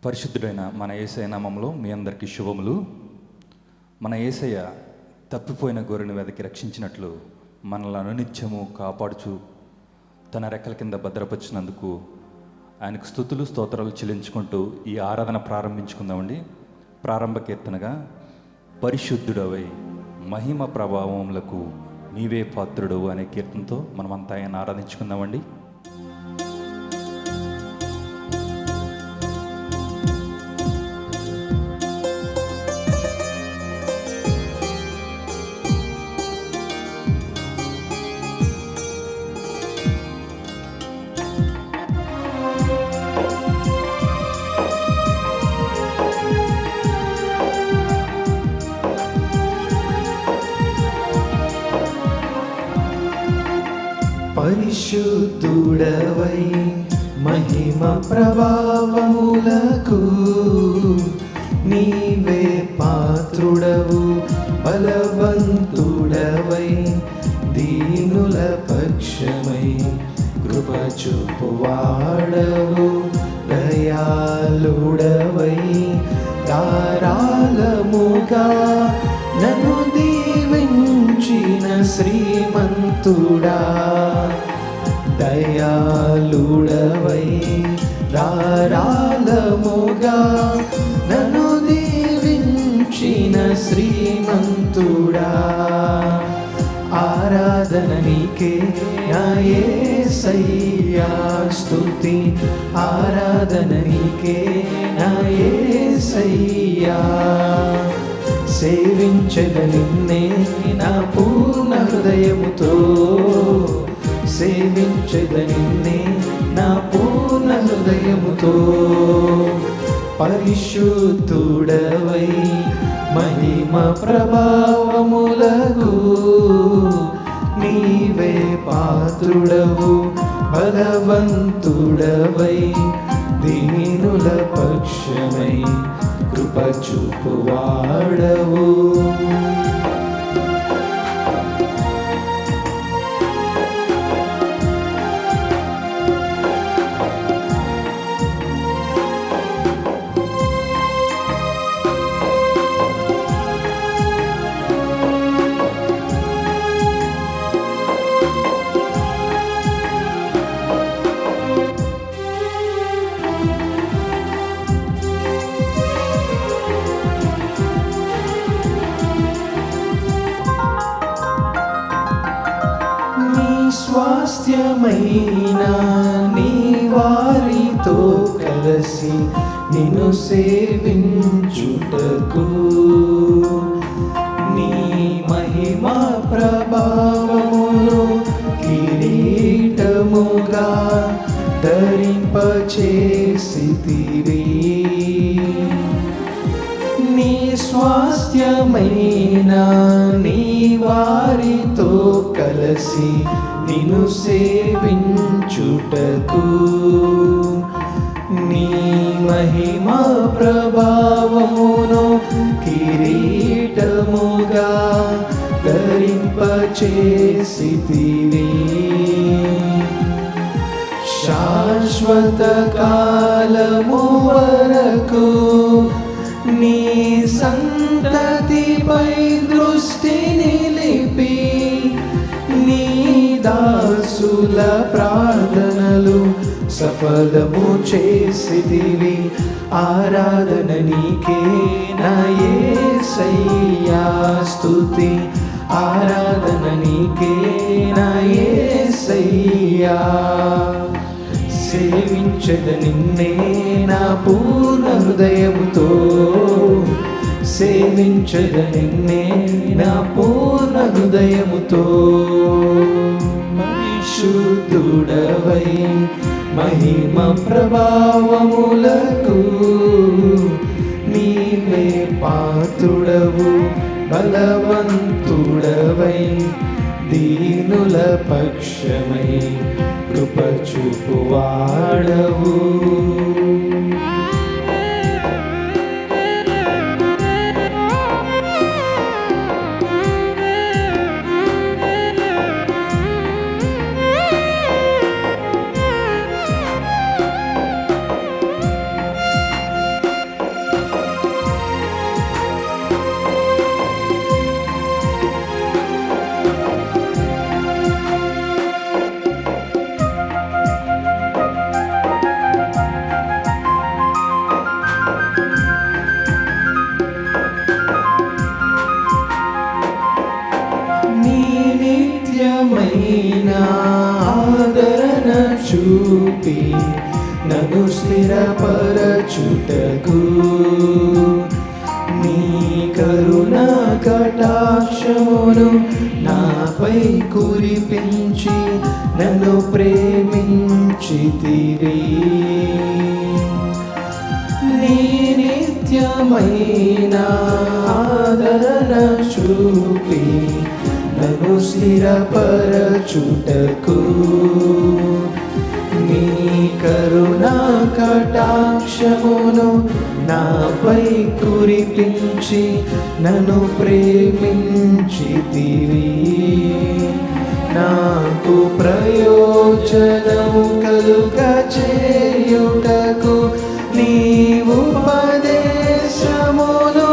పరిశుద్ధుడైన మన యేసయ్య నామములో మీ అందరికీ శుభములు. మన యేసయ్య తప్పిపోయిన గొర్రెను వెదకి రక్షించినట్లు మనల్ని అనునిత్యము కాపాడుచు తన రెక్కల కింద భద్రపరిచినందుకు ఆయనకు స్తుతులు స్తోత్రాలు చెల్లించుకుంటూ ఈ ఆరాధన ప్రారంభించుకుందామండి. ప్రారంభ కీర్తనగా పరిశుద్ధుడవై మహిమ ప్రభావములకు నీవే పాత్రుడు అనే కీర్తనతో మనమంతా ఆయన ఆరాధించుకుందామండి. పరిశుద్ధుడవై మహిమ ప్రభావములకు నీవే పాత్రుడవు, బలవంతుడవై దీనుల పక్షమై కృప చూపువాడవు, దయాళుడవై ధారాళముగా నన్ను దీవించిన శ్రీమంతుడా, దయాళుడవై ధారాళముగా నన్ను దీవించిన శ్రీమంతుడా, ఆరాధన నీకే నా యేసయ్యా, స్తుతి ఆరాధన నీకే నా యేసయ్యా, సేవించద నిన్నే నా పూర్ణ హృదయముతో, సేవించద నిన్నే నా పూర్ణ హృదయముతో, పరిశుద్ధుడవై మహిమ ప్రభావములకు నీవే పాత్రుడవు, బలవంతుడవై దీనుల పక్షమై కృప చూపువాడవు. స్వాస్థ్యమైన నీ వారితో కలిసి నిన్ను సేవించుటకు, నీ మహిమా ప్రభావమును కిరీటముగా ధరింపచేసితివి, నీ స్వాస్థ్యమైన నీ వారితో కలిసి నిన్ను సేవించుటకు, నీ మహిమా ప్రభావమును కిరీటముగా ధరింపచేసితివి, శాశ్వత కాలము వరకు నీ సంతతిపై దృష్టి నిలిపి నీ దాసుల ప్రార్థనలు సఫలము చేసితివి, ఆరాధన నీకే నా యేసయ్యా, స్తుతి ఆరాధన నీకే నా యేసయ్యా, సేవించద నిన్నే నా పూర్ణ హృదయముతో, సేవించద నిన్నే నా పూర్ణ హృదయముతో, పరిశుద్ధుడవై మహిమ ప్రభావములకు నీ నీవే పాత్రుడవు బలవంతుడవై దీనుల పక్షమై కృప చూపువాడవు. నిత్యమైన ఆదరణ చూపి నన్ను స్థిరపరచుటకు నీ కరుణ కటాక్షమును నాపై కురిపించి నన్ను ప్రేమించితివి. నీ నిత్యమైన ఆదరణ చూపి నన్ను స్థిరపరచుటకు నీ కరుణా కటాక్షమును నాపై కురిపించి నన్ను ప్రేమించితివి. నాకు ప్రయోజనము కలుగచేయుటకు నీవు ఉపదేశమును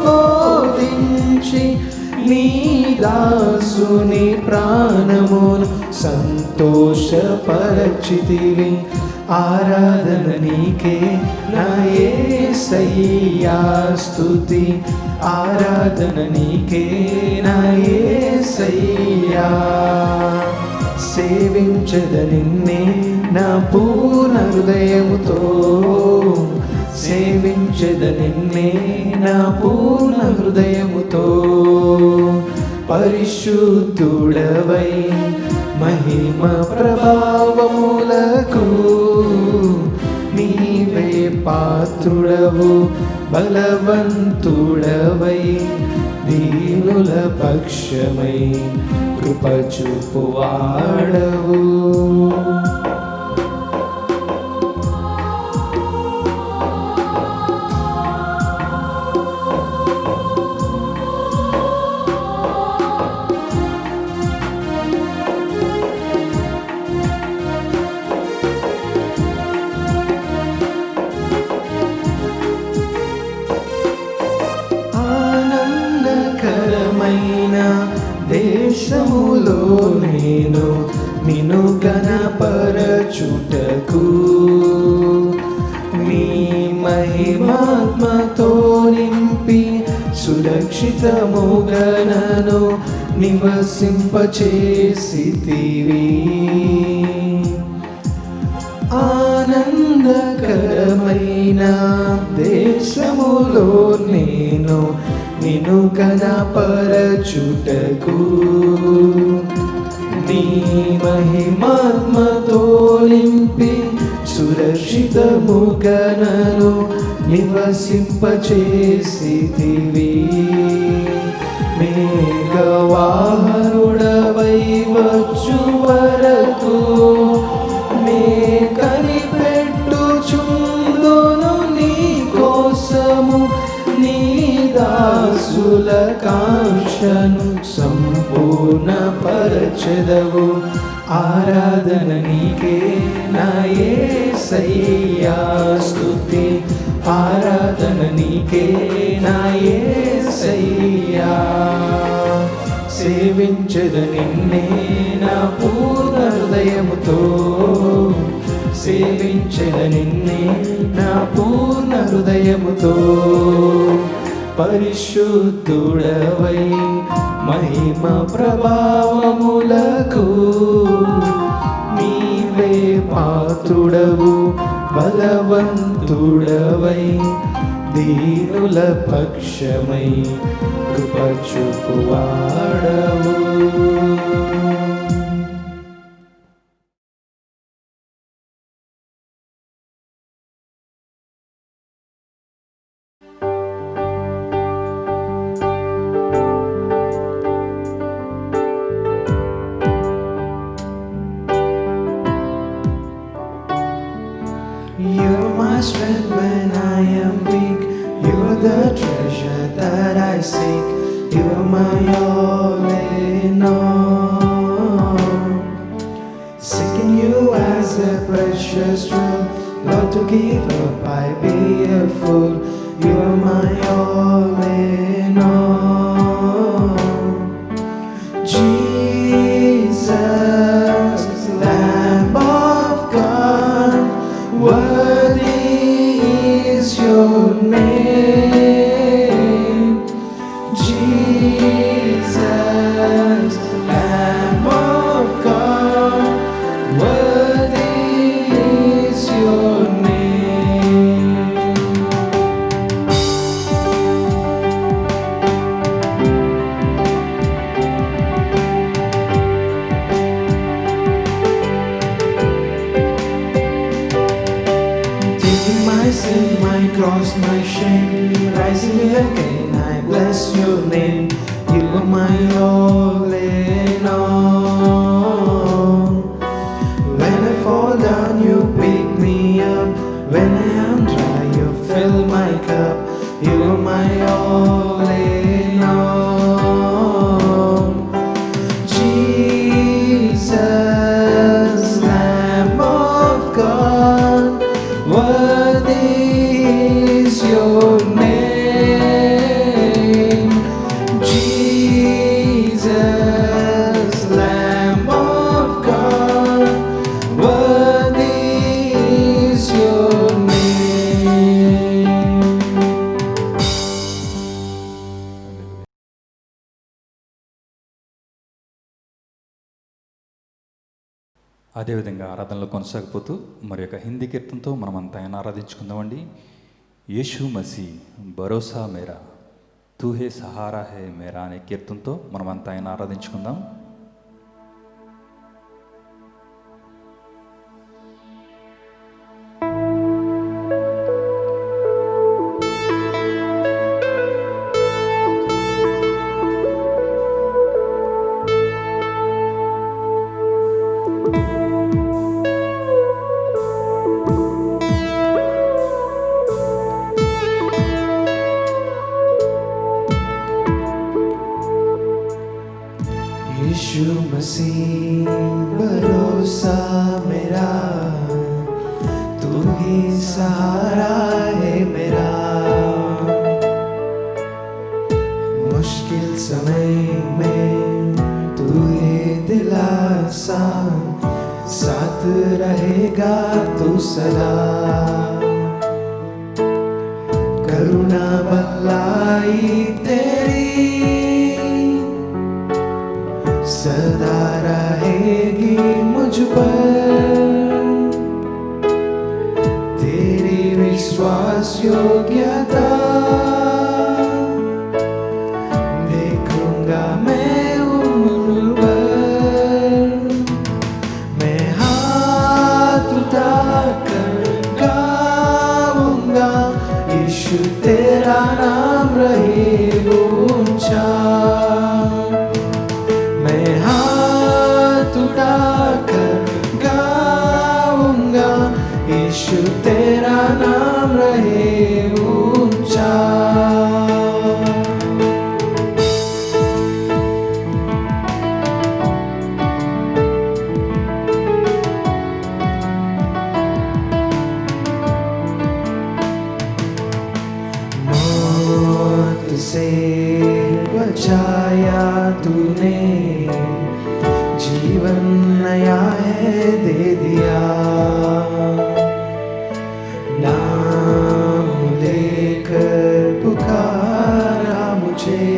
బోధించి నీ దాసుని ప్రాణమును సంతోషపరచితివి. ఆరాధన నీకే నా యేసయ్యా స్తుతి. ఆరాధన నీకే నా యేసయ్యా. సేవించద నిన్నే నా పూర్ణ హృదయముతో. సేవించద నిన్నే నా పూర్ణ హృదయముతో. పరిశుద్ధుడవై మహిమ ప్రభావములకు నీవే పాత్రుడవు బలవంతుడవై దీనుల పక్షమై కృప చూపువాడవు. దేశములో నేను నిన్ను ఘనపరచుటకు నీ మహిమాత్మతో నింపి సురక్షితముగా నన్ను నివసింపచేసితివి. ఆనందకరమైన దేశములో నేను నిన్ను కనపరచుటకు నీ మహిమాత్మతో నింపి సురక్షితముగా నన్ను నివసింపచేసితివి. మేఘవాహనుడవై వచ్చు వరకు నే కనిపెట్టుచుందును నీ కోసము నీ దాసుల కాంక్షను సంపూర్ణ పరచెదవు. ఆరాధన నీకే నా యేసయ్యా స్తుతి. ఆరాధన నీకే నా యేసయ్యా. సేవించద నిన్నే నా పూర్ణ హృదయముతో. సేవించద నిన్నే నా పూర్ణ హృదయముతో. పరిశుద్ధుడవై మహిమ ప్రభావములకు నీవే పాత్రుడవు బలవంతుడవై దీనుల పక్షమై కృప చూపువాడవు. the treasure that I seek. You are my all in all. Seeking you as a precious jewel, Lord, to give up I be a fool. You are my all in all. Jesus, Lamb of God, worthy is your name. Jesus, Lamb of God, worthy is your name. Taking my sin, my cross, my shame, rising again, I bless your name. You are my all in all. When I fall down, you pick me up. When I am dry, you fill my cup. You are my all in all. Jesus, Lamb of God, worthy is your name. Jesus, Lamb of God, worthy is your name. అదేవిధంగా ఆరాధనలో కొనసాగిపోతూ మరి యొక్క హిందీ కీర్తనతో మనమంతా ఆయన ఆరాధించుకుందామండి. యేషు మసీ భరోసా మేరా తూ హే Sahara హే మేరా అనే కీర్తనతో మనమంతా ఆయన ఆరాధించుకుందాం. यीशु मसीह भरोसा मेरा, तू ही सहारा है मेरा। मुश्किल समय में तू ही दिलासा, साथ रहेगा तू सदा। करुणा भलाई तेरी सदा रहेगी मुझ पर। तेरी विश्वास योग्यता देखूंगा मैं उम्र भर। मैं हाथ उठाकर गाऊंगा, यीशु तेरा नाम रहे ऊंचा। मैं हाथ उठाकर गाऊंगा, यीशु तेरा नाम रहे ऊंचा। मौत से बचाया तूने, जीवन नया है दे दिया। नाम लेकर पुकारा मुझे,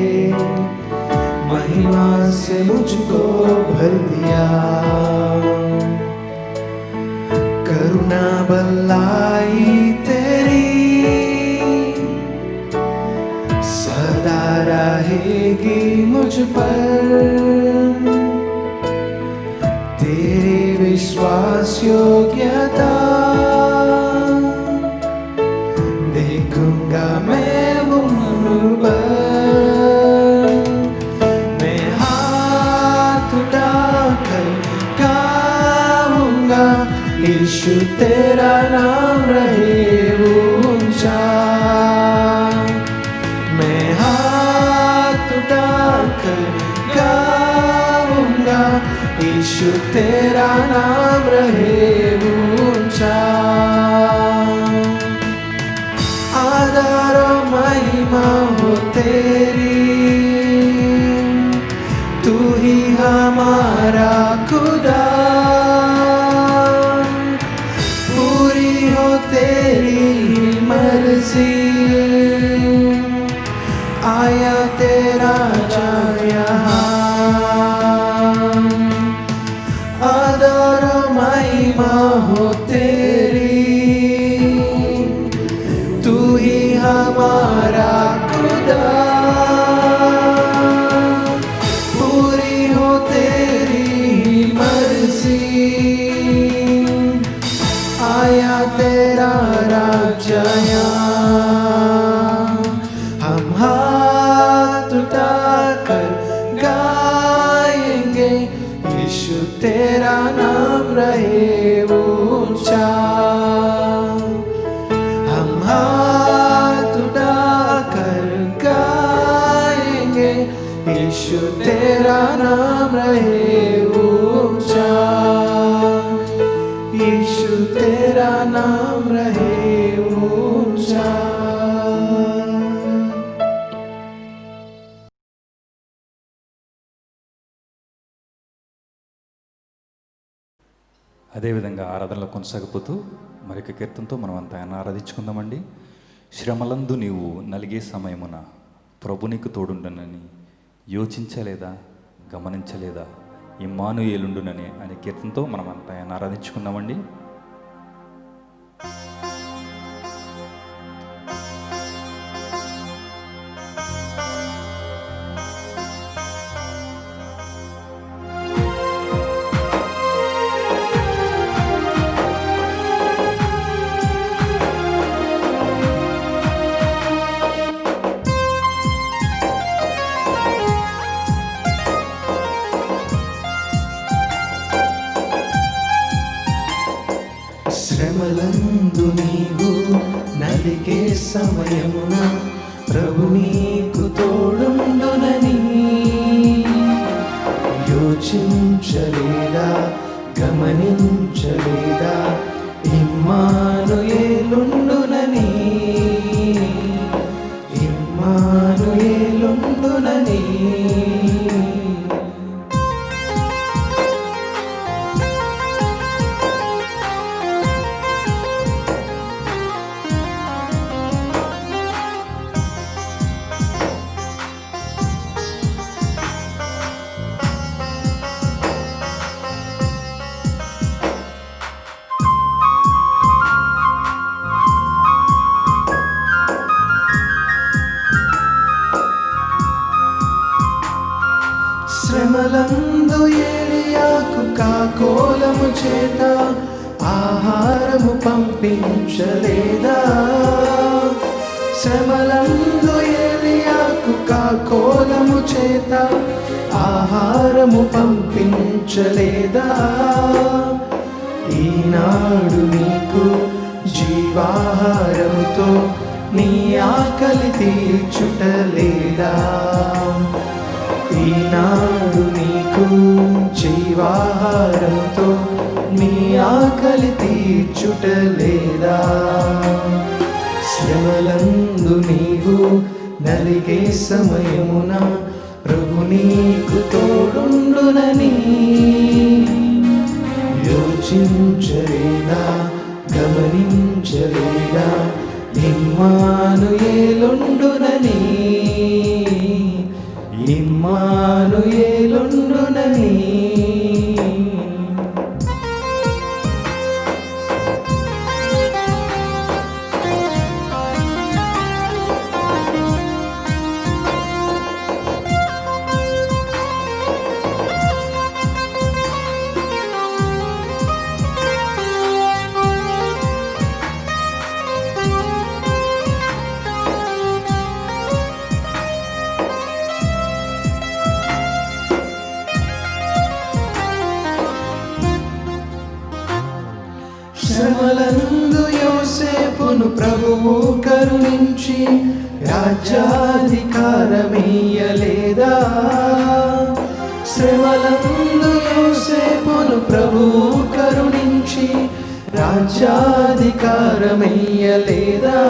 महिमा से मुझको भर दिया। करुणा भलाई तेरी सदा रहेगी मुझ पर। तेरी विश्वास योग्यता देखूंगा मैं उम्र भर। मैं हाथ उठाकर गाऊंगा, यीशु तेरा नाम रहे ऊंचा। यीशु तेरा नाम रहे ऊंचा, आदर और महिमा हो तेरी, तू ही हमारा खुदा, पूरी हो तेरी मर्जी, आया तेरा जय, आदर महिमा हो तेरी, तू ही हमारा खुदा, पूरी हो तेरी मर्जी, आया तेरा राज्य, हम हाथ उठाकर गाएंगे, यीशु तेरा नाम रहे ऊंचा, हम हाथ उठाकर गाएंगे, यीशु तेरा नाम रहे ऊंचा, यीशु तेरा नाम रहे ऊंचा। అదేవిధంగా ఆరాధనలో కొనసాగిపోతూ మరొక కీర్తనతో మనం అంతా ఆయన ఆరాధించుకుందామండి. శ్రమలందు నీవు నలిగే సమయమున ప్రభు నీకు తోడుండునని యోచించలేదా, గమనించలేదా, ఇమ్మానుయేలుండునని అనే కీర్తనతో మనం అంతా ఆయన ఆరాధించుకుందామండి. శ్రమలందు నీవు నలిగే సమయమున ప్రభు నీకు తోడుండునని యోచించలేదా, గమనించలేదా, ఇమ్మానుయేలుండునని, ఇమ్మానుయేలుండునని. శ్రమలందు ఏలియాకు కాకోలము చేత ఆహారము పంపించలేదా, శ్రమలందు ఏలియాకు కాకోలము చేత ఆహారము పంపించలేదా, ఈనాడు నీకు జీవాహారముతో నీ ఆకలి తీర్చుటలేదా, ఈనాడు నీకు జీవాహారముతో నీ ఆకలి తీర్చుటలేదా, శ్రమలందు నీవు నలిగే సమయమున ప్రభు నీకు తోడుండునని యోచించలేదా, గమనించలేదా, ఇమ్మానుయేలుండునని, ఇమ్మానుయేలుండునని. శ్రమలందు యోసేపును ప్రభువు కరుణించి రాజ్యాధికారమియ్యలేదా, శ్రమలందు యోసేపును ప్రభువు కరుణించి రాజ్యాధికారమయ్యలేదా?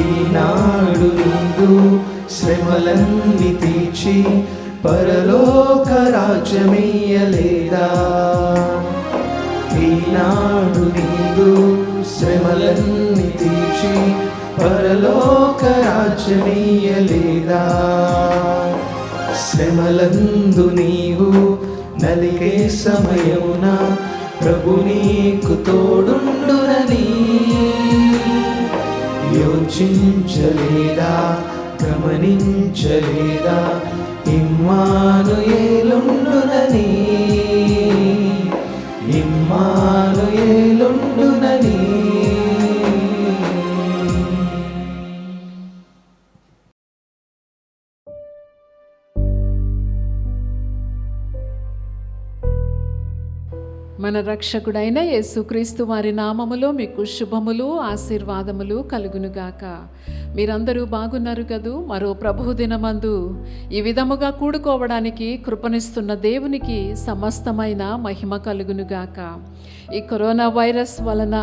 ఈనాడు నీదు శ్రమలన్నీ తీర్చి పరలోక రాజ్యమయ్యలేదా? ఈనాడు నీదు శ్రమలన్నీ తీర్చి పరలోక రాజ్యమయ్యలేదా? శ్రమలందు నీవు నలిగే సమయమున ప్రభు నీకు తోడుండునని యోచించలేదా? గమనించలేదా? ఇమ్మానుయేలుండునని, ఇమ్మానుయేలుండునని. మన రక్షకుడైన యేసుక్రీస్తు వారి నామములో మీకు శుభములు ఆశీర్వాదములు కలుగునుగాక. మీరందరూ బాగున్నారు కదూ? మరో ప్రభువు దినమందు ఈ విధముగా కూడుకోవడానికి కృపనిస్తున్న దేవునికి సమస్తమైన మహిమ కలుగునుగాక. ఈ కరోనా వైరస్ వలన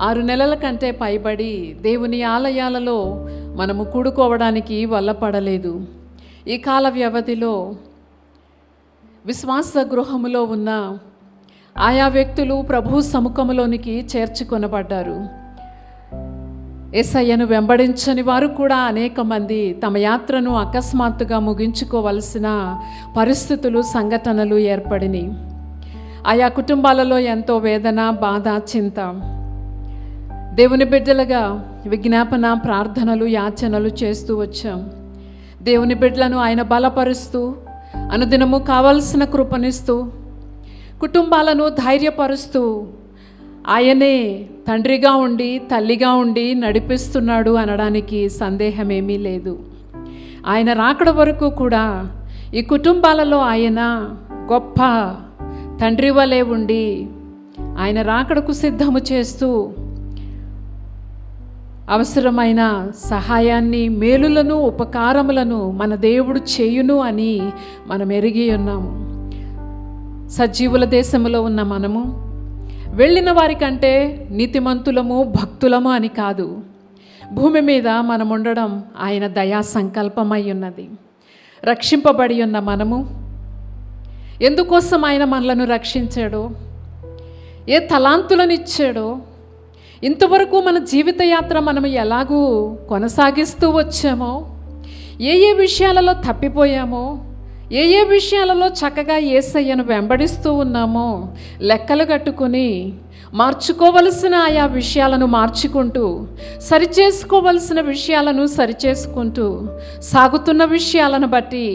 6 నెలల కంటే పైబడి దేవుని ఆలయాలలో మనము కూడుకోవడానికి వల్లపడలేదు. ఈ కాల వ్యవధిలో విశ్వాస గృహములో ఉన్న ఆయా వ్యక్తులు ప్రభు సముఖములోనికి చేర్చుకొనబడ్డారు. యేసయ్యను వెంబడించని వారు కూడా అనేక మంది తమ యాత్రను అకస్మాత్తుగా ముగించుకోవలసిన పరిస్థితులు, సంఘటనలు ఏర్పడినాయి. ఆయా కుటుంబాలలో ఎంతో వేదన, బాధ, చింత. దేవుని బిడ్డలుగా విజ్ఞాపన, ప్రార్థనలు, యాచనలు చేస్తూ వచ్చాం. దేవుని బిడ్డలను ఆయన బలపరుస్తూ అనుదినము కావలసిన కృపనిస్తూ కుటుంబాలను ధైర్యపరుస్తూ ఆయనే తండ్రిగా ఉండి తల్లిగా ఉండి నడిపిస్తున్నాడు అనడానికి సందేహమేమీ లేదు. ఆయన రాకడ వరకు కూడా ఈ కుటుంబాలలో ఆయన గొప్ప తండ్రి వలె ఉండి ఆయన రాకడకు సిద్ధము చేస్తూ అవసరమైన సహాయాన్ని, మేలులను, ఉపకారములను మన దేవుడు చేయును అని మనం ఎరిగి ఉన్నాము. సజీవుల దేశంలో ఉన్న మనము వెళ్ళిన వారికంటే నీతిమంతులము, భక్తులము అని కాదు. భూమి మీద మనం ఉండడం ఆయన దయా సంకల్పమై ఉన్నది. రక్షింపబడి ఉన్న మనము ఎందుకోసం ఆయన మనలను రక్షించాడో, ఏ తలాంతులను ఇచ్చాడో, ఇంతవరకు మన జీవిత యాత్ర మనం ఎలాగూ కొనసాగిస్తూ వచ్చామో, ఏ ఏ విషయాలలో తప్పిపోయామో, ఏ ఏ విషయాలలో చక్కగా యేసయ్యను వెంబడిస్తూ ఉన్నామో లెక్కలు కట్టుకుని మార్చుకోవలసిన ఆయా విషయాలను మార్చుకుంటూ, సరిచేసుకోవలసిన విషయాలను సరిచేసుకుంటూ సాగుతున్న విషయాలను బట్టి,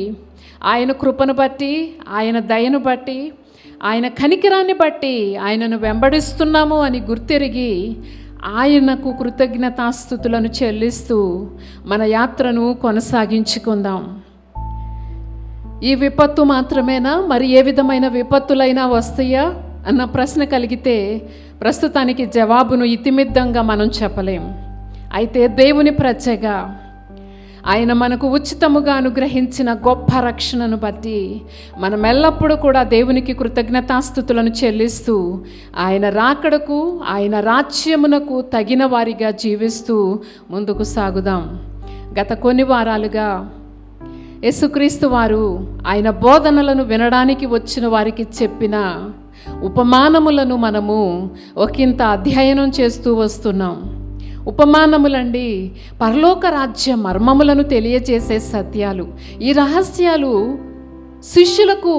ఆయన కృపను బట్టి, ఆయన దయను బట్టి, ఆయన కనికిరాన్ని బట్టి ఆయనను వెంబడిస్తున్నాము అని గుర్తెరిగి ఆయనకు కృతజ్ఞతాస్తుతులను చెల్లిస్తూ మన యాత్రను కొనసాగించుకుందాం. ఈ విపత్తు మాత్రమేనా? మరి ఏ విధమైన విపత్తులైనా వస్తాయా అన్న ప్రశ్న కలిగితే ప్రస్తుతానికి జవాబును ఇతిమిద్దంగా మనం చెప్పలేం. అయితే దేవుని ప్రత్యేక ఆయన మనకు ఉచితముగా అనుగ్రహించిన గొప్ప రక్షణను బట్టి మనం ఎల్లప్పుడూ కూడా దేవునికి కృతజ్ఞతాస్తుతులను చెల్లిస్తూ ఆయన రాకడకు, ఆయన రాజ్యమునకు తగిన వారిగా జీవిస్తూ ముందుకు సాగుదాం. గత కొన్ని వారాలుగా యేసుక్రీస్తు వారు ఆయన బోధనలను వినడానికి వచ్చిన వారికి చెప్పిన ఉపమానములను మనము ఒకంత అధ్యయనం చేస్తూ వస్తున్నాం. ఉపమానములండి పరలోక రాజ్య మర్మములను తెలియజేసే సత్యాలు. ఈ రహస్యాలు శిష్యులకు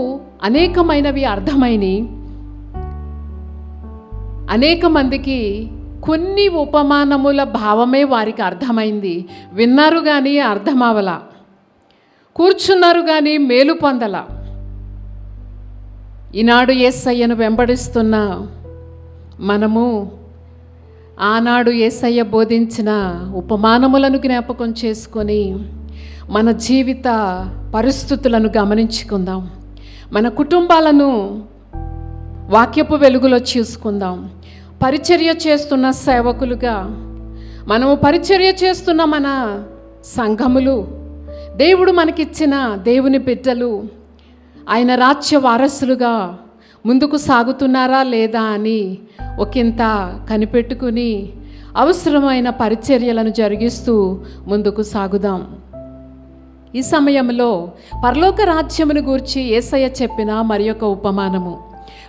అనేకమైనవి అర్థమైనవి. అనేక మందికి కొన్ని ఉపమానముల భావమే వారికి అర్థమైంది. విన్నారు కానీ అర్థమవలా, కూర్చున్నారు కానీ మేలు పొందల. ఈనాడు యేసయ్యను వెంబడిస్తున్న మనము ఆనాడు యేసయ్య బోధించిన ఉపమానములను జ్ఞాపకం చేసుకొని మన జీవిత పరిస్థితులను గమనించుకుందాం. మన కుటుంబాలను వాక్యపు వెలుగులో చూసుకుందాం. పరిచర్య చేస్తున్న సేవకులుగా మనము పరిచర్య చేస్తున్న మన సంఘములు, దేవుడు మనకిచ్చిన దేవుని బిడ్డలు ఆయన రాజ్య వారసులుగా ముందుకు సాగుతున్నారా లేదా అని ఒకంత కనిపెట్టుకుని అవసరమైన పరిచర్యలను జరిగిస్తూ ముందుకు సాగుదాం. ఈ సమయంలో పరలోక రాజ్యమును గూర్చి యేసయ్య చెప్పిన మరి ఒక ఉపమానము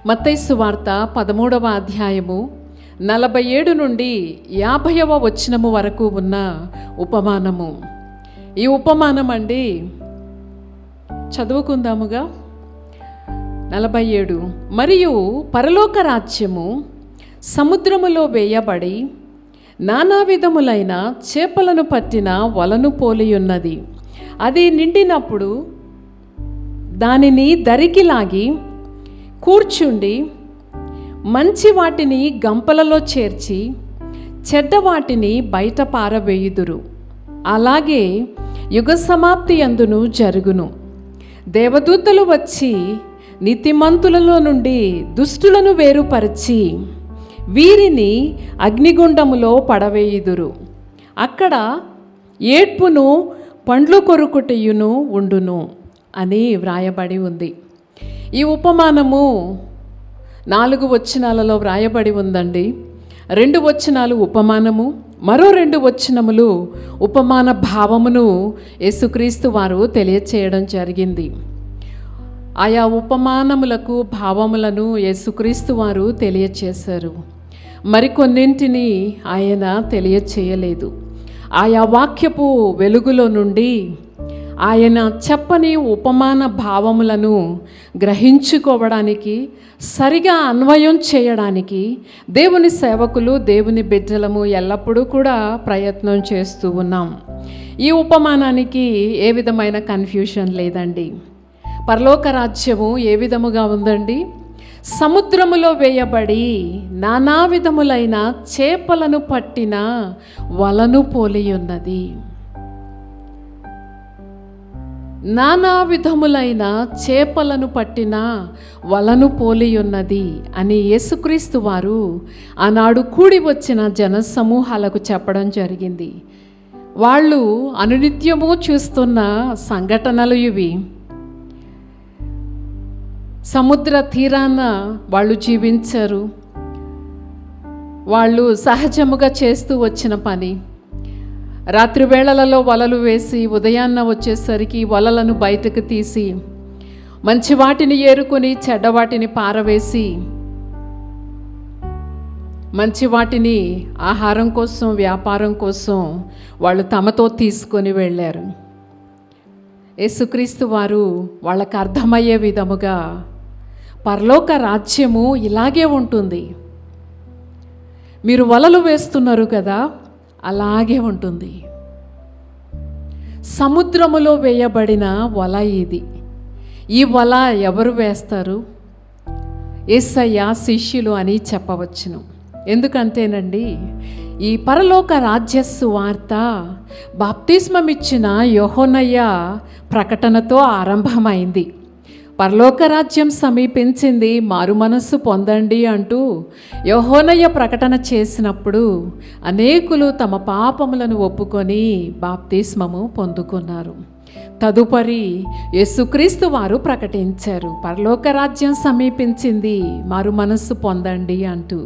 మత్తయి సువార్త 13వ అధ్యాయము 47 నుండి 50వ వచనము వరకు ఉన్న ఉపమానము. ఈ ఉపమానం అండి చదువుకుందాముగా. 47 మరియు పరలోక రాజ్యము సముద్రములో వేయబడి నానా విధములైన చేపలను పట్టిన వలను పోలియున్నది. అది నిండినప్పుడు దానిని దరికి లాగి కూర్చుండి మంచి వాటిని గంపలలో చేర్చి చెడ్డ వాటిని బయట పారవేయుదురు. అలాగే యుగ సమాప్తి యందును జరుగును. దేవదూతలు వచ్చి నీతిమంతులలో నుండి దుష్టులను వేరుపరిచి వీరిని అగ్నిగుండములో పడవేయుదురు. అక్కడ ఏడ్పును పండ్లు కొరుకుటయును ఉండును అని వ్రాయబడి ఉంది. ఈ ఉపమానము 4 వచనాలలో వ్రాయబడి ఉందండి. 2 వచనాలు ఉపమానము, మరో 2 వచనములు ఉపమాన భావమును యేసుక్రీస్తు వారు తెలియచేయడం జరిగింది. ఆయా ఉపమానములకు భావములను యేసుక్రీస్తు వారు తెలియచేశారు. మరికొన్నింటిని ఆయన తెలియచేయలేదు. ఆయా వాక్యపు వెలుగులో నుండి ఆయన చెప్పని ఉపమాన భావములను గ్రహించుకోవడానికి, సరిగా అన్వయం చేయడానికి దేవుని సేవకులు, దేవుని బిడ్డలము ఎల్లప్పుడూ కూడా ప్రయత్నం చేస్తూ ఉన్నాం. ఈ ఉపమానానికి ఏ విధమైన కన్ఫ్యూషన్ లేదండి. పరలోక రాజ్యము ఏ విధముగా ఉందండి? సముద్రములో వేయబడి నానా విధములైన చేపలను పట్టిన వలను పోలియున్నది. నానా విధములైన చేపలను పట్టిన వలను పోలియున్నది అని యేసుక్రీస్తు వారు ఆనాడు కూడి వచ్చిన జన సమూహాలకు చెప్పడం జరిగింది. వాళ్ళు అనునిత్యము చూస్తున్న సంఘటనలు ఇవి. సముద్ర తీరాన వాళ్ళు జీవించారు. వాళ్ళు సహజముగా చేస్తూ వచ్చిన పని, రాత్రి వేళలలో వలలు వేసి ఉదయాన్న వచ్చేసరికి వలలను బయటకు తీసి మంచి వాటిని ఏరుకొని చెడ్డ వాటిని పారవేసి మంచి వాటిని ఆహారం కోసం, వ్యాపారం కోసం వాళ్ళు తమతో తీసుకొని వెళ్ళారు. యేసుక్రీస్తు వారు వాళ్ళకు అర్థమయ్యే విధముగా పరలోక రాజ్యము ఇలాగే ఉంటుంది, మీరు వలలు వేస్తున్నారు కదా, అలాగే ఉంటుంది. సముద్రములో వేయబడిన వల ఇది. ఈ వల ఎవరు వేస్తారు? యేసయ్య శిష్యులు అని చెప్పవచ్చును. ఎందుకంటేనండి, ఈ పరలోక రాజ్య సువార్త బాప్తిస్మమిచ్చిన యోహన్నయ్య ప్రకటనతో ఆరంభమైంది. పరలోక రాజ్యం సమీపించింది, మారు మనస్సు పొందండి అంటూ యోహన్నయ్య ప్రకటన చేసినప్పుడు అనేకులు తమ పాపములను ఒప్పుకొని బాప్తిస్మము పొందుకున్నారు. తదుపరి యేసుక్రీస్తు వారు ప్రకటించారు, పరలోక రాజ్యం సమీపించింది, మారు మనస్సు పొందండి అంటూ.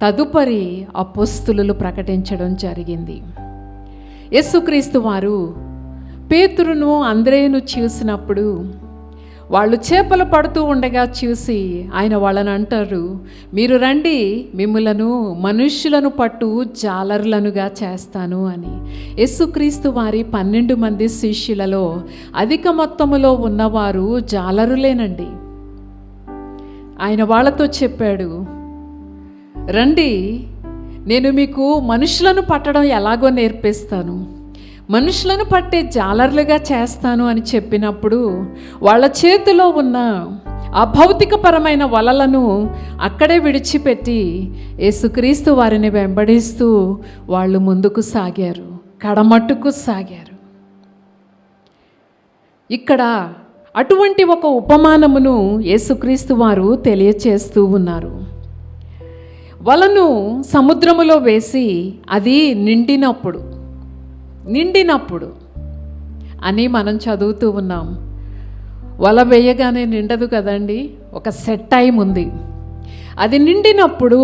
తదుపరి అపోస్తలులు ప్రకటించడం జరిగింది. యేసుక్రీస్తు వారు పేతురును, అంద్రేయును చూసినప్పుడు వాళ్ళు చేపలు పడుతూ ఉండగా చూసి ఆయన వాళ్ళని అంటారు, మీరు రండి, మిమ్ములను మనుష్యులను పట్టు జాలరులనుగా చేస్తాను అని. యేసుక్రీస్తు వారి 12 మంది శిష్యులలో అధిక మొత్తములో ఉన్నవారు జాలరులేనండి. ఆయన వాళ్ళతో చెప్పాడు, రండి, నేను మీకు మనుషులను పట్టడం ఎలాగో నేర్పిస్తాను, మనుషులను పట్టే జాలర్లుగా చేస్తాను అని చెప్పినప్పుడు వాళ్ళ చేతిలో ఉన్న అభౌతికపరమైన వలలను అక్కడే విడిచిపెట్టి యేసుక్రీస్తు వారిని వెంబడిస్తూ వాళ్ళు ముందుకు సాగారు, కడమట్టుకు సాగారు. ఇక్కడ అటువంటి ఒక ఉపమానమును యేసుక్రీస్తు వారు తెలియచేస్తూ ఉన్నారు. వలను సముద్రములో వేసి అది నిండినప్పుడు అని మనం చదువుతూ ఉన్నాం. వల వేయగానే నిండదు కదండి, ఒక సెట్ టైం ఉంది. అది నిండినప్పుడు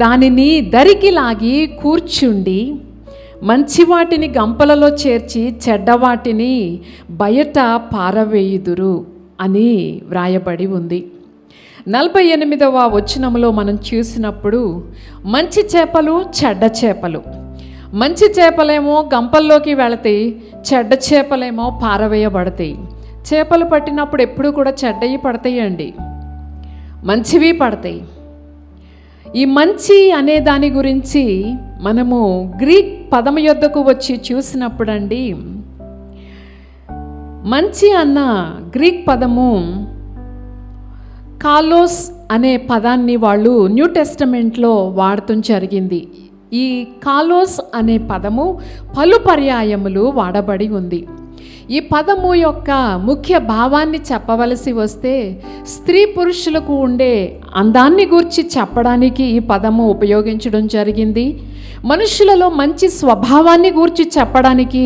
దానిని దరికి లాగి కూర్చుండి మంచి వాటిని గంపలలో చేర్చి చెడ్డవాటిని బయట పారవేయుదురు అని వ్రాయబడి ఉంది. 48వ వచనంలో మనం చూసినప్పుడు మంచి చేపలు, చెడ్డ చేపలు. మంచి చేపలేమో గంపల్లోకి వెళతాయి, చెడ్డ చేపలేమో పారవేయబడతాయి. చేపలు పట్టినప్పుడు ఎప్పుడు కూడా చెడ్డవి పడతాయండి, మంచివి పడతాయి. ఈ మంచి అనే దాని గురించి మనము గ్రీక్ పదము యొద్దకు వచ్చి చూసినప్పుడండి, మంచి అన్న గ్రీక్ పదము కాలోస్ అనే పదాన్ని వాళ్ళు న్యూ టెస్టమెంట్లో వాడటం జరిగింది. ఈ కాలోస్ అనే పదము పలు పర్యాయములు వాడబడి ఉంది. ఈ పదము యొక్క ముఖ్య భావాన్ని చెప్పవలసి వస్తే స్త్రీ పురుషులకు ఉండే అందాన్ని గూర్చి చెప్పడానికి ఈ పదము ఉపయోగించడం జరిగింది. మనుషులలో మంచి స్వభావాన్ని గూర్చి చెప్పడానికి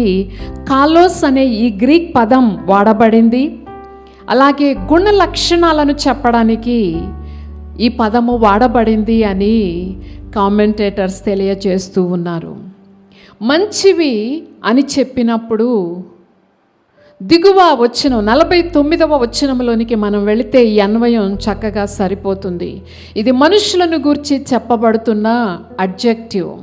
కాలోస్ అనే ఈ గ్రీక్ పదం వాడబడింది. అలాగే గుణ లక్షణాలను చెప్పడానికి ఈ పదము వాడబడింది అని కామెంటేటర్స్ తెలియజేస్తూ ఉన్నారు. మంచివి అని చెప్పినప్పుడు దిగువ వచనం 49వ వచనంలోనికి మనం వెళితే ఈ అన్వయం చక్కగా సరిపోతుంది. ఇది మనుషులను గూర్చి చెప్పబడుతున్న అడ్జెక్టివ్.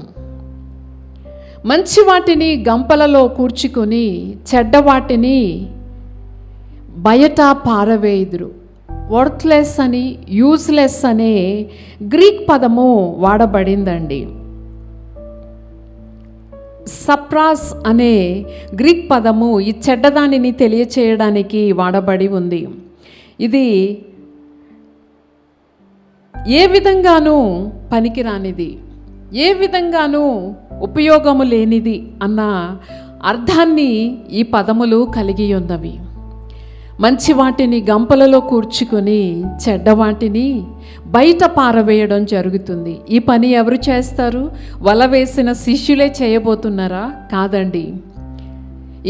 మంచి వాటిని గంపలలో కూర్చుకొని చెడ్డ వాటిని బయట పారవేయుదురు. వర్త్లెస్ అని, యూజ్లెస్ అనే గ్రీక్ పదము వాడబడిందండి. సప్రాస్ అనే గ్రీక్ పదము ఈ చెడ్డదానిని తెలియచేయడానికి వాడబడి ఉంది. ఇది ఏ విధంగానూ పనికిరానిది, ఏ విధంగానూ ఉపయోగము లేనిది అన్న అర్థాన్ని ఈ పదములు కలిగి ఉన్నవి. మంచి వాటిని గంపలలో కూర్చుకొని చెడ్డవాటిని బయట పారవేయడం జరుగుతుంది. ఈ పని ఎవరు చేస్తారు? వల వేసిన శిష్యులే చేయబోతున్నారా? కాదండి.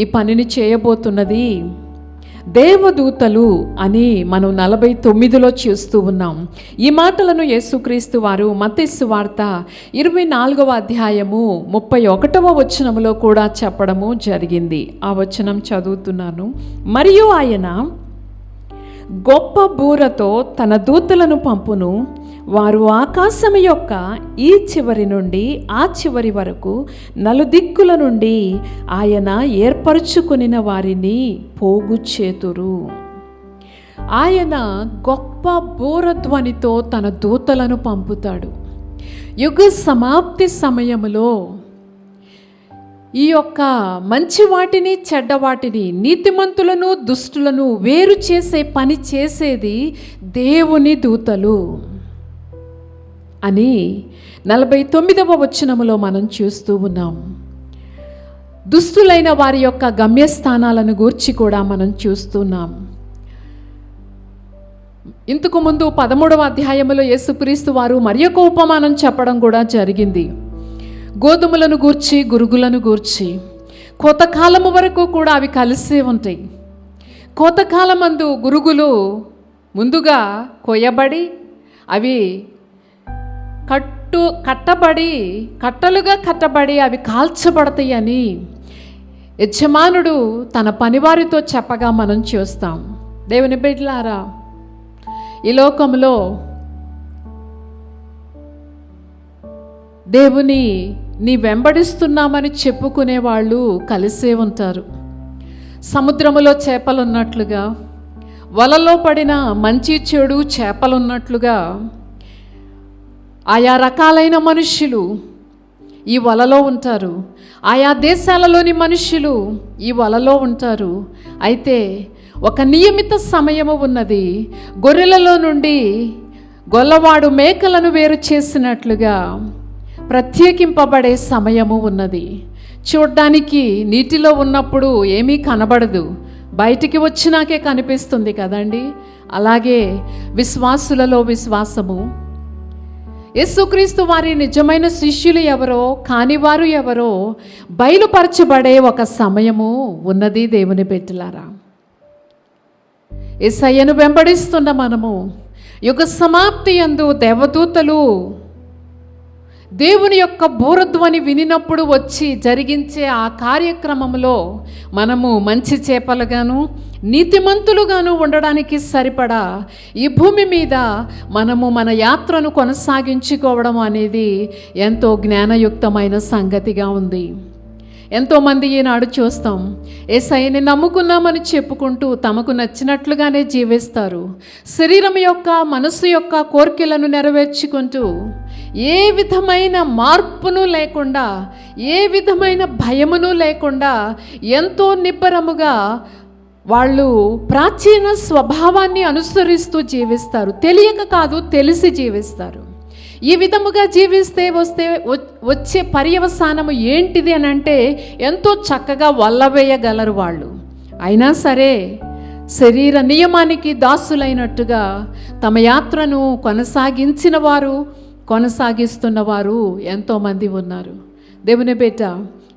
ఈ పనిని చేయబోతున్నది దేవదూతలు అని మనం 49లో చూస్తూ ఉన్నాం. ఈ మాటలను యేసుక్రీస్తు వారు మత్తయి సువార్త 24వ అధ్యాయము 31వ వచనములో కూడా చెప్పడము జరిగింది. ఆ వచనం చదువుతున్నాను. మరియు ఆయన గొప్ప బూరతో తన దూతలను పంపును, వారు ఆకాశము యొక్క ఈ చివరి నుండి ఆ చివరి వరకు నలుదిక్కుల నుండి ఆయన ఏర్పరచుకొనిన వారిని పోగు చేతురు. ఆయన గొప్ప బూరధ్వనితో తన దూతలను పంపుతాడు. యుగ సమాప్తి సమయములో ఈ యొక్క మంచి వాటిని చెడ్డ వాటిని, నీతిమంతులను దుష్టులను వేరు చేసే పని చేసేది దేవుని దూతలు అని 49వ వచనములో మనం చూస్తూ ఉన్నాం. దుష్టులైన వారి యొక్క గమ్యస్థానాలను గూర్చి కూడా మనం చూస్తున్నాం. ఇంతకు ముందు 13వ అధ్యాయములో యేసుక్రీస్తు వారు మరి ఒక ఉపమానం చెప్పడం కూడా జరిగింది. గోధుమలను గూర్చి, గురుగులను గూర్చి. కోతకాలము వరకు కూడా అవి కలిసే ఉంటాయి. కోతకాలమందు గురుగులు ముందుగా కొయ్యబడి అవి కట్టలుగా కట్టబడి అవి కాల్చబడతాయి అని యజమానుడు తన పనివారితో చెప్పగా మనం చూస్తాం. దేవుని బిడ్డలారా, ఈ లోకంలో దేవుని నీ వెంబడిస్తున్నామని చెప్పుకునే వాళ్ళు కలిసే ఉంటారు. సముద్రములో చేపలున్నట్లుగా, వలలో పడిన మంచి చెడు చేపలున్నట్లుగా ఆయా రకాలైన మనుష్యులు ఈ వలలో ఉంటారు. ఆయా దేశాలలోని మనుష్యులు ఈ వలలో ఉంటారు. అయితే ఒక నియమిత సమయము ఉన్నది. గొర్రెలలో నుండి గొల్లవాడు మేకలను వేరు చేసినట్లుగా ప్రత్యేకింపబడే సమయము ఉన్నది. చూడ్డానికి నీటిలో ఉన్నప్పుడు ఏమీ కనబడదు, బయటికి వచ్చినాకే కనిపిస్తుంది కదండి. అలాగే విశ్వాసులలో విశ్వాసము, యేసుక్రీస్తు వారి నిజమైన శిష్యులు ఎవరో కానివారు ఎవరో బయలుపరచబడే ఒక సమయము ఉన్నది దేవుని బిడ్డలారా. యేసయ్యను వెంబడిస్తున్న మనము యుగ సమాప్తి యందు దేవదూతలు దేవుని యొక్క బూరధ్వని వినినప్పుడు వచ్చి జరిగించే ఆ కార్యక్రమంలో మనము మంచి చేపలుగాను నీతిమంతులుగాను ఉండడానికి సరిపడా ఈ భూమి మీద మనము మన యాత్రను కొనసాగించుకోవడం అనేది ఎంతో జ్ఞానయుక్తమైన సంగతిగా ఉంది. ఎంతోమంది ఈనాడు చూస్తాం, యేసయ్యని నమ్ముకున్నామని చెప్పుకుంటూ తమకు నచ్చినట్లుగానే జీవిస్తారు. శరీరం యొక్క మనసు యొక్క కోరికలను నెరవేర్చుకుంటూ ఏ విధమైన మార్పును లేకుండా, ఏ విధమైన భయమును లేకుండా ఎంతో నిబ్బరముగా వాళ్ళు ప్రాచీన స్వభావాన్ని అనుసరిస్తూ జీవిస్తారు. తెలియక కాదు, తెలిసి జీవిస్తారు. ఈ విధముగా జీవిస్తే వచ్చే పర్యవసానము ఏంటిది అని అంటే ఎంతో చక్కగా వల్లవేయగలరు వాళ్ళు. అయినా సరే శరీర నియమానికి దాసులైనట్టుగా తమ యాత్రను కొనసాగిస్తున్నవారు ఎంతోమంది ఉన్నారు. దేవుని బిడ్డ,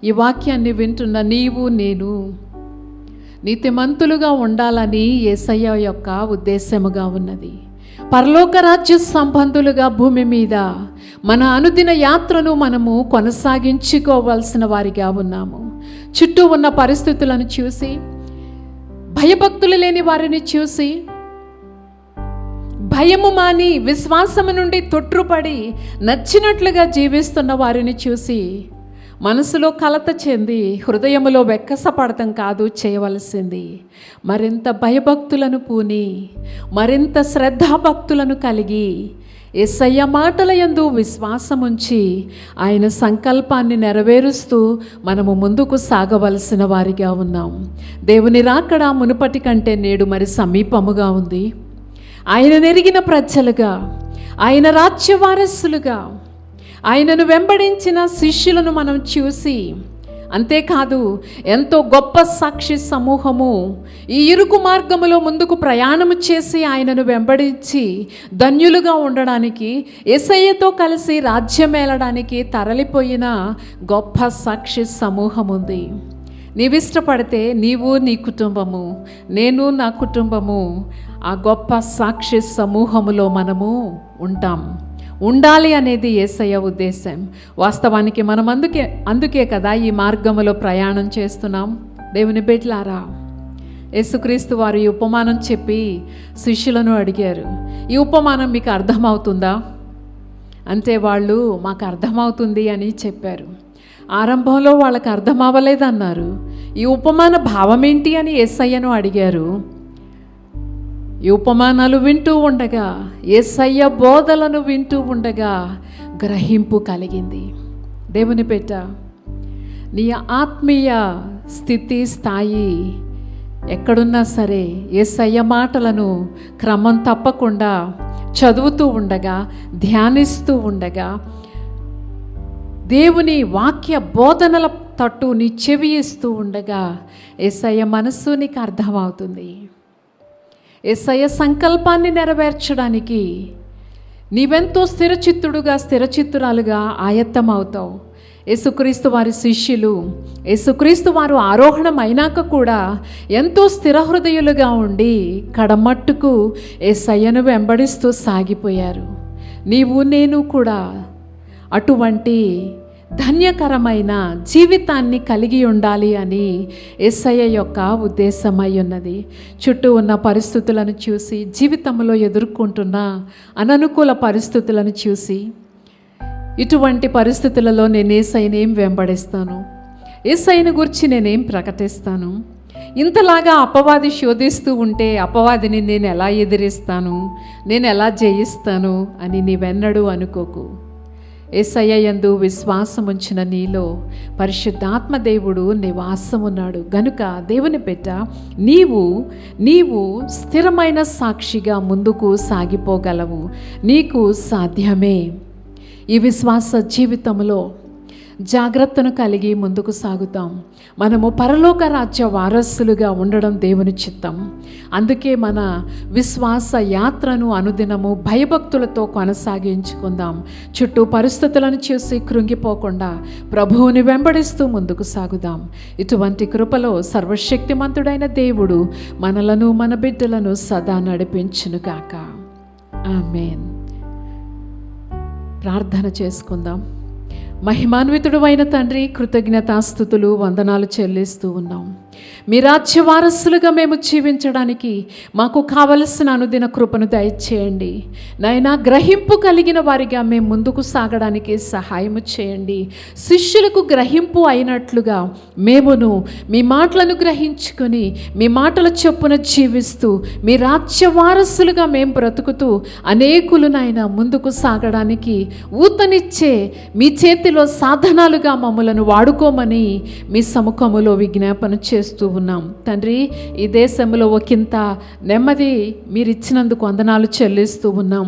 ఈ వాక్యాన్ని వింటున్న నీవు నేను నీతిమంతులుగా ఉండాలని యేసయ్య యొక్క ఉద్దేశముగా ఉన్నది. పరలోక రాజ్య సంబంధులుగా భూమి మీద మన అనుదిన యాత్రను మనము కొనసాగించుకోవాల్సిన వారిగా ఉన్నాము. చుట్టూ ఉన్న పరిస్థితులను చూసి, భయభక్తులు లేని వారిని చూసి, భయము మాని విశ్వాసము నుండి తొట్రుపడి నచ్చినట్లుగా జీవిస్తున్న వారిని చూసి మనసులో కలత చెంది హృదయములో వెక్కసపడటం కాదు చేయవలసింది. మరింత భయభక్తులను పూని, మరింత శ్రద్ధాభక్తులను కలిగి యేసయ్య మాటల యందు విశ్వాసముంచి ఆయన సంకల్పాన్ని నెరవేరుస్తూ మనము ముందుకు సాగవలసిన వారిగా ఉన్నాం. దేవుని రాకడ మునుపటి కంటే నేడు మరి సమీపముగా ఉంది. ఆయన నెరిగిన ప్రజలుగా, ఆయన రాజ్య వారసులుగా, ఆయనను వెంబడించిన శిష్యులను మనం చూసి, అంతేకాదు ఎంతో గొప్ప సాక్షి సమూహము ఈ ఇరుకు మార్గములో ముందుకు ప్రయాణము చేసి ఆయనను వెంబడించి ధన్యులుగా ఉండడానికి, యేసయ్యతో కలిసి రాజ్యమేలడానికి తరలిపోయిన గొప్ప సాక్షి సమూహం ఉంది. నీవిష్టపడితే నీవు నీ కుటుంబము, నేను నా కుటుంబము ఆ గొప్ప సాక్షి సమూహములో మనము ఉండాలి అనేది యేసయ్య ఉద్దేశం. వాస్తవానికి మనం అందుకే కదా ఈ మార్గములో ప్రయాణం చేస్తున్నాం. దేవుని బిడ్డలారా, యేసుక్రీస్తు వారు ఈ ఉపమానం చెప్పి శిష్యులను అడిగారు, ఈ ఉపమానం మీకు అర్థమవుతుందా అంటే వాళ్ళు మాకు అర్థమవుతుంది అని చెప్పారు. ఆరంభంలో వాళ్ళకి అర్థం అవ్వలేదన్నారు. ఈ ఉపమాన భావం ఏంటి అని యేసయ్యను అడిగారు. ఈ ఉపమానాలు వింటూ ఉండగా, యేసయ్య బోధలను వింటూ ఉండగా గ్రహింపు కలిగింది. దేవుని బిడ్డ, నీ ఆత్మీయ స్థితి స్థాయి ఎక్కడున్నా సరే యేసయ్య మాటలను క్రమం తప్పకుండా చదువుతూ ఉండగా, ధ్యానిస్తూ ఉండగా, దేవుని వాక్య బోధనల తట్టు నీ చెవి ఇస్తూ ఉండగా యేసయ్య మనస్సు నీకు అర్థమవుతుంది. యేసయ్య సంకల్పాన్ని నెరవేర్చడానికి నీవెంతో స్థిరచిత్తురాలుగా ఆయత్తమవుతావు. యేసుక్రీస్తు వారి శిష్యులు, యేసుక్రీస్తు వారు ఆరోహణం అయినాక కూడా ఎంతో స్థిర హృదయులుగా ఉండి కడమట్టుకు యేసయ్యను వెంబడిస్తూ సాగిపోయారు. నీవు నేను కూడా అటువంటి ధన్యకరమైన జీవితాన్ని కలిగి ఉండాలి అని యేసయ్య యొక్క ఉద్దేశమై ఉన్నది. చుట్టూ ఉన్న పరిస్థితులను చూసి, జీవితంలో ఎదుర్కొంటున్న అననుకూల పరిస్థితులను చూసి, ఇటువంటి పరిస్థితులలో నేను యేసయ్యని ఏం వెంబడిస్తాను, యేసయ్యని గురించి నేనేం ప్రకటిస్తాను, ఇంతలాగా అపవాది శోధిస్తూ ఉంటే అపవాదిని నేను ఎలా ఎదిరిస్తాను, నేను ఎలా జయిస్తాను అని నీవెన్నడూ అనుకోకు. యేసయ్య యందు విశ్వాసముంచిన నీలో పరిశుద్ధాత్మ దేవుడు నివాసమున్నాడు గనుక దేవుని బిడ్డ, నీవు స్థిరమైన సాక్షిగా ముందుకు సాగిపోగలవు. నీకు సాధ్యమే. ఈ విశ్వాస జీవితంలో జాగ్రత్తను కలిగి ముందుకు సాగుతాం. మనము పరలోక రాజ్య వారసులుగా ఉండడం దేవుని చిత్తం. అందుకే మన విశ్వాస యాత్రను అనుదినము భయభక్తులతో కొనసాగించుకుందాం. చుట్టూ పరిస్థితులను చూసి కృంగిపోకుండా ప్రభువుని వెంబడిస్తూ ముందుకు సాగుదాం. ఇటువంటి కృపలో సర్వశక్తిమంతుడైన దేవుడు మనలను మన బిడ్డలను సదా నడిపించునుగాక. ఆమేన్. ప్రార్థన చేసుకుందాం. మహిమాన్వితుడు అయిన తండ్రి, కృతజ్ఞతాస్తుతులు వందనాలు చెల్లిస్తూ ఉన్నాం. మీ రాజ్య వారసులుగా మేము జీవించడానికి మాకు కావలసిన అనుదిన కృపను దయచేయండి నాయనా. గ్రహింపు కలిగిన వారిగా మేము ముందుకు సాగడానికి సహాయము చేయండి. శిష్యులకు గ్రహింపు అయినట్లుగా మేమును మీ మాటలను గ్రహించుకొని మీ మాటల చొప్పున జీవిస్తూ మీ రాజ్య వారసులుగా మేము బ్రతుకుతూ అనేకులు నాయన ముందుకు సాగడానికి ఊతనిచ్చే మీ చేతిలో సాధనాలుగా మమ్మలను వాడుకోమని మీ సముఖములో విజ్ఞాపన చేస్తూ ఉన్నాం తండ్రి. ఈ దేశంలో ఒకంత నెమ్మది మీరు ఇచ్చినందుకు వందనాలు చెల్లిస్తూ ఉన్నాం.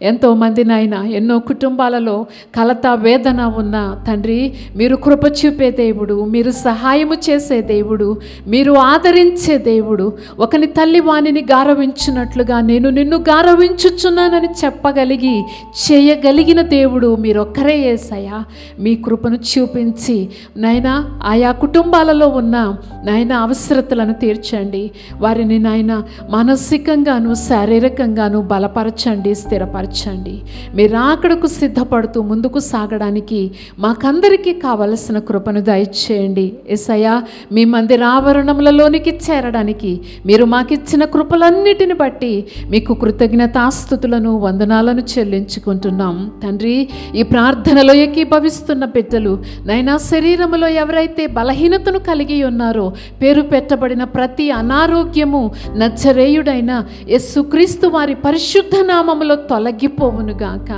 ఎంతోమంది నాయన ఎన్నో కుటుంబాలలో కలత వేదన ఉన్న తండ్రి, మీరు కృప చూపే దేవుడు, మీరు సహాయము చేసే దేవుడు, మీరు ఆదరించే దేవుడు. ఒకని తల్లి వాణిని గారవించినట్లుగా నేను నిన్ను గారవించుచున్నానని చెప్పగలిగి చేయగలిగిన దేవుడు మీరొక్కరే యేసయ్యా. మీ కృపను చూపించి నాయనా ఆయా కుటుంబాలలో ఉన్న నాయన అవసరతలను తీర్చండి. వారిని నాయన మానసికంగాను శారీరకంగాను బలపరచండి, స్థిరపరచండి. మీరు అక్కడకు సిద్ధపడుతూ ముందుకు సాగడానికి మాకందరికీ కావలసిన కృపను దయచేయండి. యేసయ్యా, మీ మందిర ఆవరణములలోనికి చేరడానికి మీరు మాకిచ్చిన కృపలన్నిటిని బట్టి మీకు కృతజ్ఞతాస్తుతులను వందనాలను చెల్లించుకుంటున్నాం తండ్రి. ఈ ప్రార్థనలో ఏకీభవిస్తున్న బిడ్డలు నైనా శరీరములో ఎవరైతే బలహీనతను కలిగి ఉన్నారో పేరు పెట్టబడిన ప్రతి అనారోగ్యము నజరేయుడైన యేసుక్రీస్తు వారి పరిశుద్ధ నామములో తొలగిపోవునుగాక.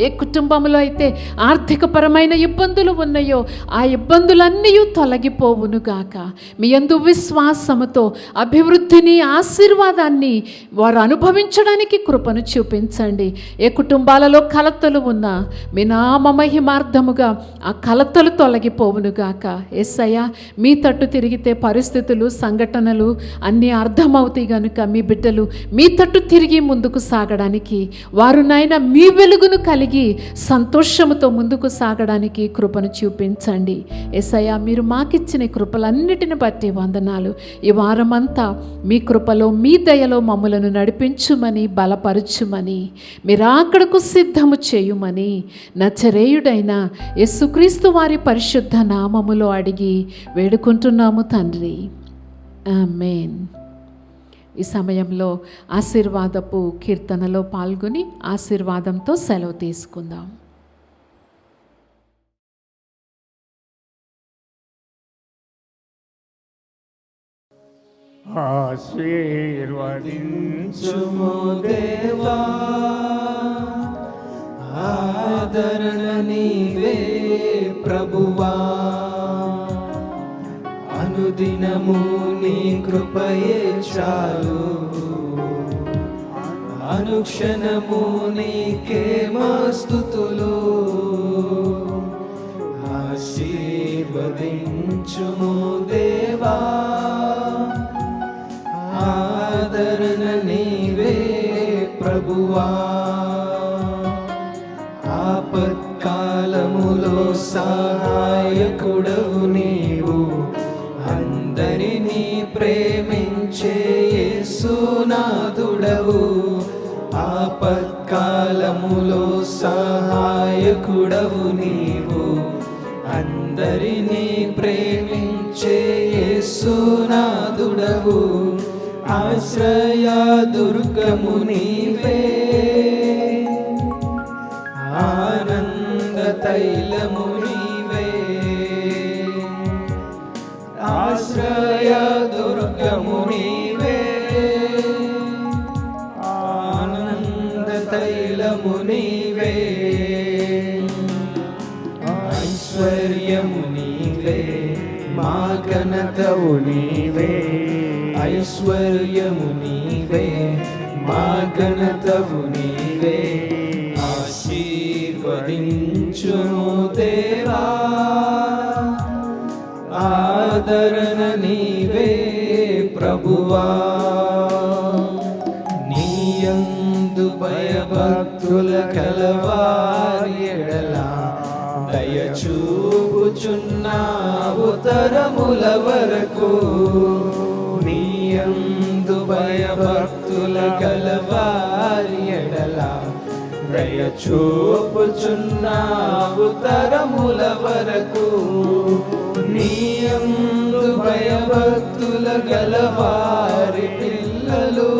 ఏ కుటుంబంలో అయితే ఆర్థికపరమైన ఇబ్బందులు ఉన్నాయో ఆ ఇబ్బందులన్నీ తొలగిపోవునుగాక. మీ యందు విశ్వాసముతో అభివృద్ధిని ఆశీర్వాదాన్ని వారు అనుభవించడానికి కృపను చూపించండి. ఏ కుటుంబాలలో కలతలు ఉన్నా మీ నామ మహిమార్థముగా ఆ కలతలు తొలగిపోవునుగాక. యేసయ్యా, మీ తట్టు తిరిగితే పరిస్థితులు సంఘటనలు అన్నీ అర్థమవుతాయి కనుక మీ బిడ్డలు మీ తట్టు తిరిగి ముందుకు సాగడానికి వారు నాయన మీ వెలుగును కలిగి సంతోషముతో ముందుకు సాగడానికి కృపను చూపించండి. యేసయ్యా, మీరు మాకిచ్చిన కృపలన్నిటిని బట్టి వందనాలు. ఈ వారమంతా మీ కృపలో మీ దయలో మమ్ములను నడిపించుమని బలపరచుమని మీరు అక్కడకు సిద్ధము చేయుమని నజరేయుడైన యేసుక్రీస్తు వారి పరిశుద్ధ నామములో అడిగి వేడుకుంటున్నాము తండ్రి. ఆమేన్. ఈ సమయంలో ఆశీర్వాదపు కీర్తనలో పాల్గొని ఆశీర్వాదంతో సెలవు తీసుకుందాం. ఆశీర్వదించుము దేవా, ఆదరణ నీవే ప్రభువా. అనుదినము నీ కృపయే చాలు, అనుక్షణము నీకే మా స్తుతులు. ఆశీర్వదించుము దేవా, ఆదరణ నీవే ప్రభువా. ఆపత్కాలములో సహాయకుడవు నీవు, అందరినీ ప్రేమించే యేసునాథుడవు. ఆపత్కాలములో సహాయకుడవు నీవు, అందరినీ ప్రేమించే యేసునాథుడవు. ఆశ్రయ దుర్గము నీవే, ఆనంద తైలము నీవే. ఆశ్రయ దుర్గము నీవే, ఆనంద తైలము నీవే. ఐశ్వర్యము నీవే, మా ఘనతవు నీవే. ఐశ్వర్యము నీవే, మా ఘనతవు నీవే. ఆశీర్వదించుము దేవా ఆదరణ నీవే ప్రభువా నీయందు భయభక్తుల కలవారి ఎడల దయచూపుచున్నావు తరముల వరకు నీయందు భయభక్తుల కలవారి ఎడల దయచూపుచున్నావు తరముల వరకు నీయందు భయభక్తుల గలవారి పిల్లలు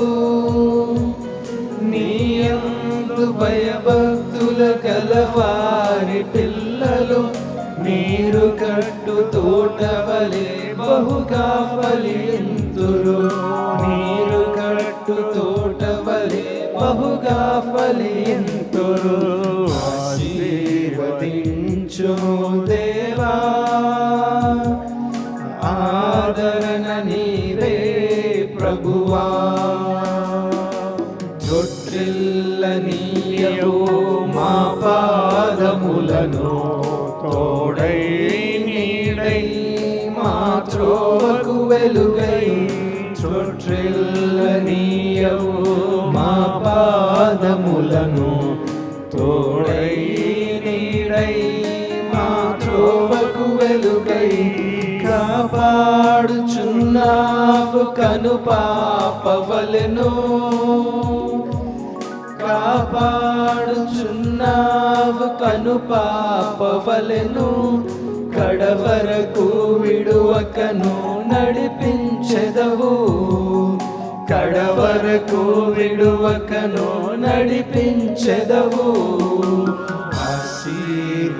నీయందు భయభక్తుల గలవారి పిల్లలు నీరు కట్టు తోటవలే బహుగా ఫలింతురు నీరు కట్టు తోటవలే బహుగా ఫలింతురు ఆశీర్వదించుము దేవా ఆదరణ నీవే ప్రభువా జొట్టిల్లనీయవు మా పాదములను తోడై నీడై మా త్రోవకు వెలుగై చొట్టిల్లనీయవు మా పాదములను తోడై నీడై మా త్రోవకు వెలుగై కాపాడుచున్నావు కను పాపవలెను కాపాడుచున్నావు కను పాపవలెను కడవరకు విడువకను నడిపించెదవు కడవరకు విడువకను నడిపించెదవు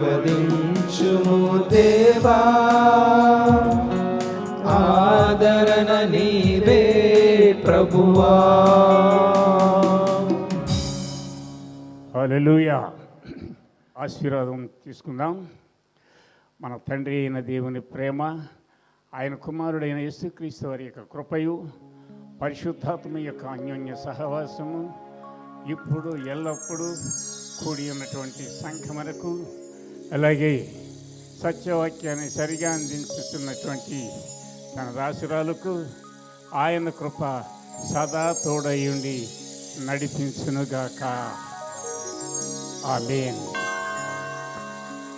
ఆశీర్వదించుము దేవా ఆదరణ నీవే ప్రభువా హల్లెలూయా. ఆశీర్వాదం తీసుకుందాం. మన తండ్రి అయిన దేవుని ప్రేమ, ఆయన కుమారుడైన యేసుక్రీస్తు వారి యొక్క కృపయు, పరిశుద్ధాత్మ యొక్క అన్యోన్య సహవాసము ఇప్పుడు ఎల్లప్పుడూ కూడి ఉన్నటువంటి సంఘమునకు, అలాగే సత్యవాక్యాన్ని సరిగా అందించుతున్నటువంటి తన దాసురాలకు ఆయన కృప సదా తోడయుండి నడిపించునుగాక. ఆమేన్.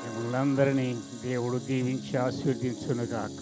మిమ్మల్ని అందరినీ దేవుడు దీవించి ఆశీర్వదించునుగాక.